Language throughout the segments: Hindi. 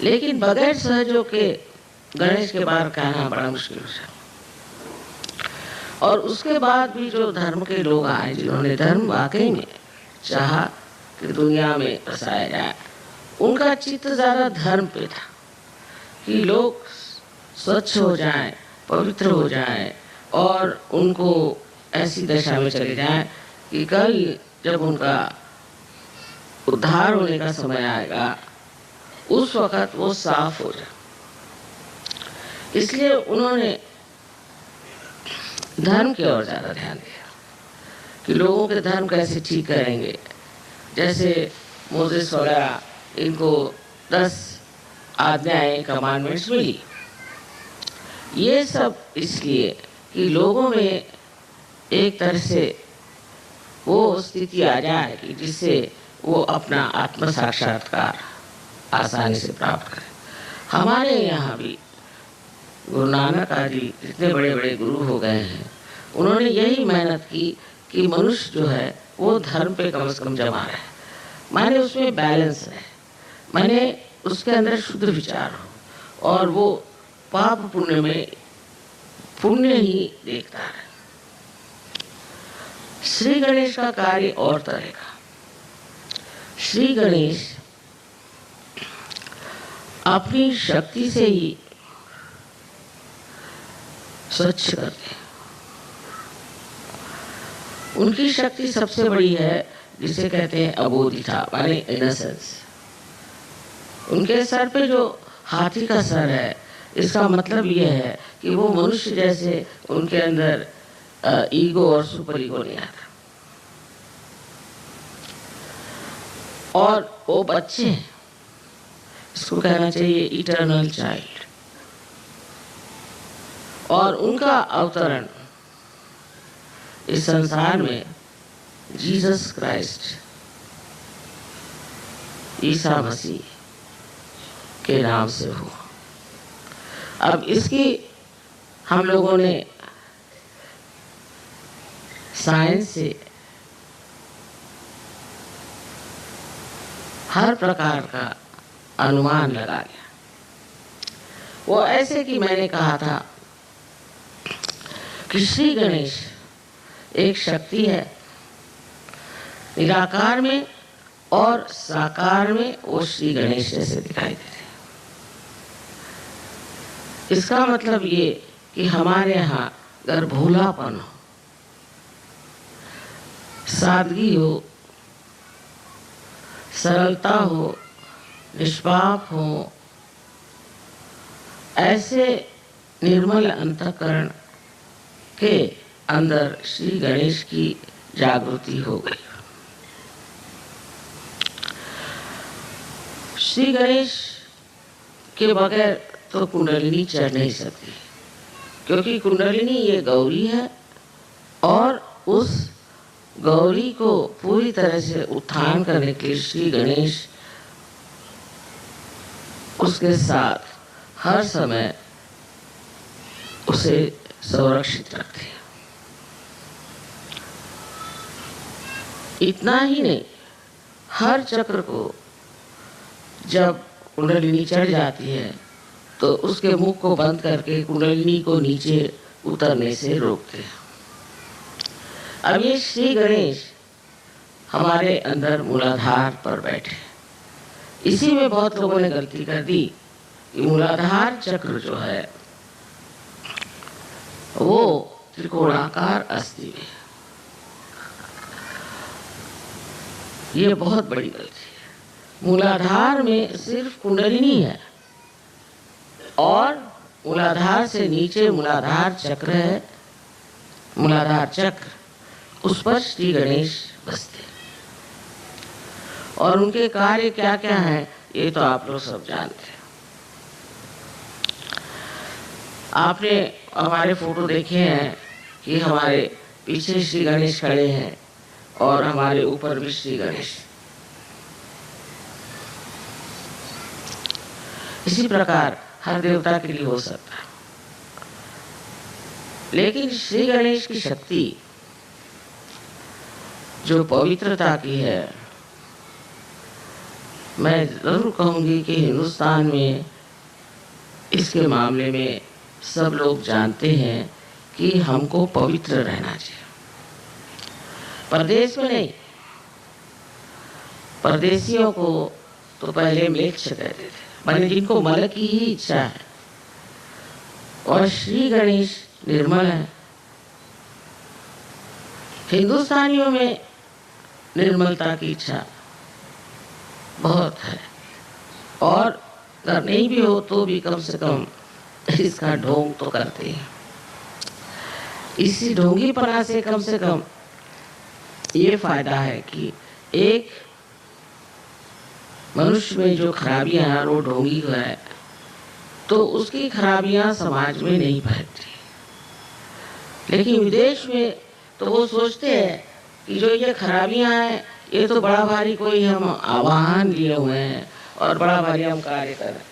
लेकिन बगैर सहयोग के गणेश के बारे कहना बड़ा मुश्किल है। और उसके बाद भी जो धर्म के लोग आए, जिन्होंने धर्म वाकई में चाहा कि दुनिया में बसाया जाए, उनका चित्त ज्यादा धर्म पे था कि लोग स्वच्छ हो जाएं, पवित्र हो जाएं और उनको ऐसी दशा में चले जाएं कि कल जब उनका उद्धार होने का समय आएगा उस वक़्त वो साफ हो जाए। इसलिए उन्होंने धर्म की ओर ज्यादा ध्यान दिया कि लोगों के धर्म कैसे ठीक करेंगे। जैसे मोसेस वगैरह, इनको 10 आज्ञाएं, कमांडमेंट्स मिली। ये सब इसलिए कि लोगों में एक तरह से वो स्थिति आ जाए कि जिससे वो अपना आत्म साक्षात्कार आसानी से प्राप्त करें। हमारे यहाँ भी गुरु नानक आदि जितने बड़े बड़े गुरु हो गए हैं, उन्होंने यही मेहनत की कि मनुष्य जो है वो धर्म पे कम से कम जमा रहे, माने उसमें बैलेंस है, माने उसके अंदर शुद्ध विचार हो और वो पाप पुण्य में पुण्य ही देखता है। श्री गणेश का कार्य और तरह का। श्री गणेश अपनी शक्ति से ही स्वच्छ करते हैं। उनकी शक्ति सबसे बड़ी है, जिसे कहते हैं अबोधिता, माने इनोसेंस। उनके सर पे जो हाथी का सर है, इसका मतलब ये है कि वो मनुष्य जैसे उनके अंदर ईगो और सुपर ईगो नहीं आता। और वो बच्चे हैं, इसको कहना चाहिए इटर्नल चाइल्ड। और उनका अवतरण इस संसार में जीसस क्राइस्ट, ईसा मसीह के नाम से हुआ। अब इसकी हम लोगों ने साइंस से हर प्रकार का अनुमान लगा लिया। वो ऐसे कि मैंने कहा था कि श्री गणेश एक शक्ति है, निराकार में और साकार में वो श्री गणेश जैसे दिखाई देते हैं। इसका मतलब ये कि हमारे यहाँ अगर भोलापन हो, सादगी हो, सरलता हो, निष्पाप हो, ऐसे निर्मल अंतःकरण के अंदर श्री गणेश की जागृति हो गई। श्री गणेश के बगैर तो कुंडलिनी चढ़ नहीं सकती, क्योंकि कुंडलिनी ये गौरी है और उस गौरी को पूरी तरह से उत्थान करने के लिए श्री गणेश उसके साथ हर समय उसे संरक्षित रखते हैं। इतना ही नहीं, हर चक्र को जब कुंडलिनी चढ़ जाती है तो उसके मुख को बंद करके कुंडलिनी को नीचे उतरने से रोकते हैं। अब ये श्री गणेश हमारे अंदर मूलाधार पर बैठे। इसी में बहुत लोगों ने गलती कर दी कि मूलाधार चक्र जो है वो त्रिकोणाकार अस्थि है। ये बहुत बड़ी गलती है। मूलाधार में सिर्फ कुंडलिनी है और मूलाधार से नीचे मूलाधार चक्र है। मूलाधार चक्र, उस पर श्री गणेश बसते और उनके कार्य क्या क्या हैं ये तो आप लोग सब जानते हैं। आपने हमारे फोटो देखे हैं कि हमारे पीछे श्री गणेश खड़े हैं और हमारे ऊपर भी श्री गणेश। इसी प्रकार हर देवता के लिए हो सकता है, लेकिन श्री गणेश की शक्ति जो पवित्रता की है मैं ज़रूर कहूँगी कि हिंदुस्तान में इसके मामले में सब लोग जानते हैं कि हमको पवित्र रहना चाहिए। परदेश में नहीं, परदेशियों को तो पहले म्लेच्छ कहते थे, माने जिनको मल की ही इच्छा है। और श्री गणेश निर्मल है। हिंदुस्तानियों में निर्मलता की इच्छा बहुत है, और करनी भी हो तो भी कम से कम इसका ढोंग तो करते हैं। इसी ढोंगीपना से कम ये फायदा है कि एक मनुष्य में जो खराबियां हैं वो ढोंगी है, तो उसकी खराबियां समाज में नहीं फैलती। लेकिन विदेश में तो वो सोचते हैं कि जो ये खराबियां हैं ये तो बड़ा भारी कोई हम आवाहन लिए हुए हैं और बड़ा भारी हम कार्य कर रहे हैं।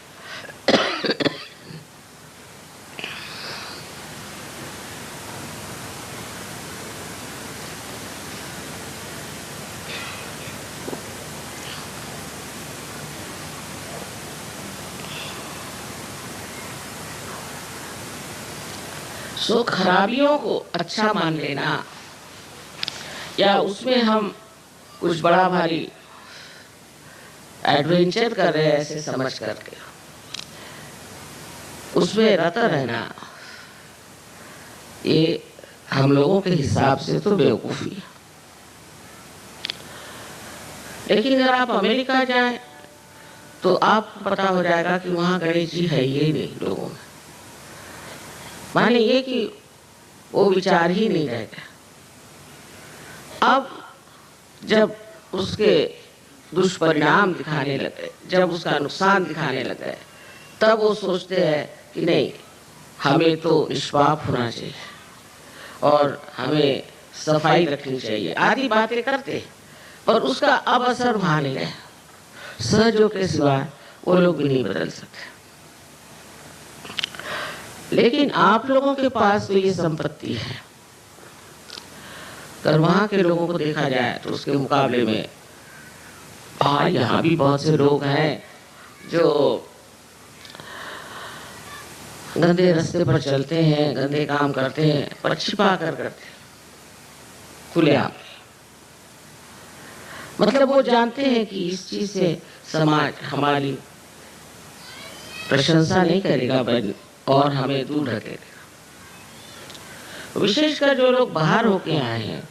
सो खराबियों को अच्छा मान लेना या उसमें हम कुछ बड़ा भारी एडवेंचर कर रहे हैं ऐसे समझ करके उसमें रत रहना, ये हम लोगों के हिसाब से तो बेवकूफ़ी है। लेकिन अगर आप अमेरिका जाएं तो आपको पता हो जाएगा कि वहाँ गणेश जी है ही नहीं लोगों में। माने ये कि वो विचार ही नहीं रह गया। अब जब उसके दुष्परिणाम दिखाने लगे, जब उसका नुकसान दिखाने लगे, तब वो सोचते हैं कि नहीं, हमें तो निष्पाप होना चाहिए और हमें सफाई रखनी चाहिए, आदि बातें करते, पर उसका अब असर वहाँ नहीं है। सहजों के सिवा वो लोग भी नहीं बदल सकते। लेकिन आप लोगों के पास तो ये संपत्ति है। अगर वहाँ के लोगों को देखा जाए तो उसके मुकाबले में यहाँ भी बहुत से लोग हैं जो गंदे रास्ते पर चलते हैं, गंदे काम करते हैं, पर छिपा कर करते हैं, खुलेआम। मतलब वो जानते हैं कि इस चीज से समाज हमारी प्रशंसा नहीं करेगा और हमें दूर रखेगा। विशेषकर जो लोग बाहर होके आए हैं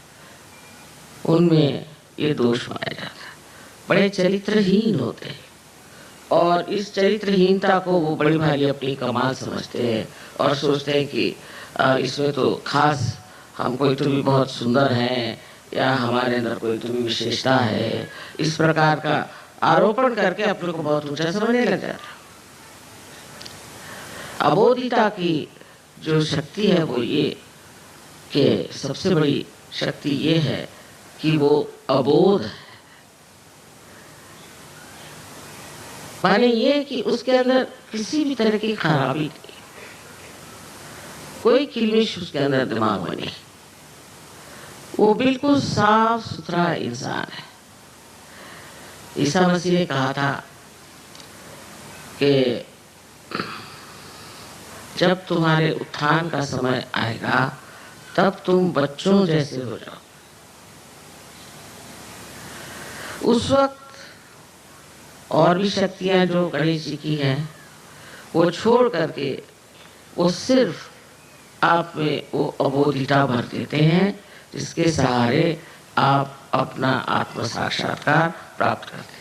उनमें ये दोष पाया जाता है, बड़े चरित्रहीन होते हैं और इस चरित्रहीनता को वो बड़ी भारी अपनी कमाल समझते हैं और सोचते हैं कि इसमें तो खास हम कोई तो भी बहुत सुंदर हैं या हमारे अंदर कोई तो भी विशेषता है, इस प्रकार का आरोपण करके अपने को बहुत ऊंचा समझने लग जाता है। अबोधिता की जो शक्ति है वो ये कि सबसे बड़ी शक्ति ये है कि वो अबोध है। माने ये कि उसके अंदर किसी भी तरह की खराबी नहीं, कोई किलमिश उसके अंदर दिमाग में नहीं, वो बिल्कुल साफ सुथरा इंसान है। ईसा मसीह ने कहा था कि जब तुम्हारे उत्थान का समय आएगा तब तुम बच्चों जैसे हो जाओ। उस वक्त और भी शक्तियां जो गणेश जी की हैं वो छोड़ करके वो सिर्फ आप में वो अबोधिता भर देते हैं जिसके सहारे आप अपना आत्म साक्षात्कार प्राप्त करते हैं।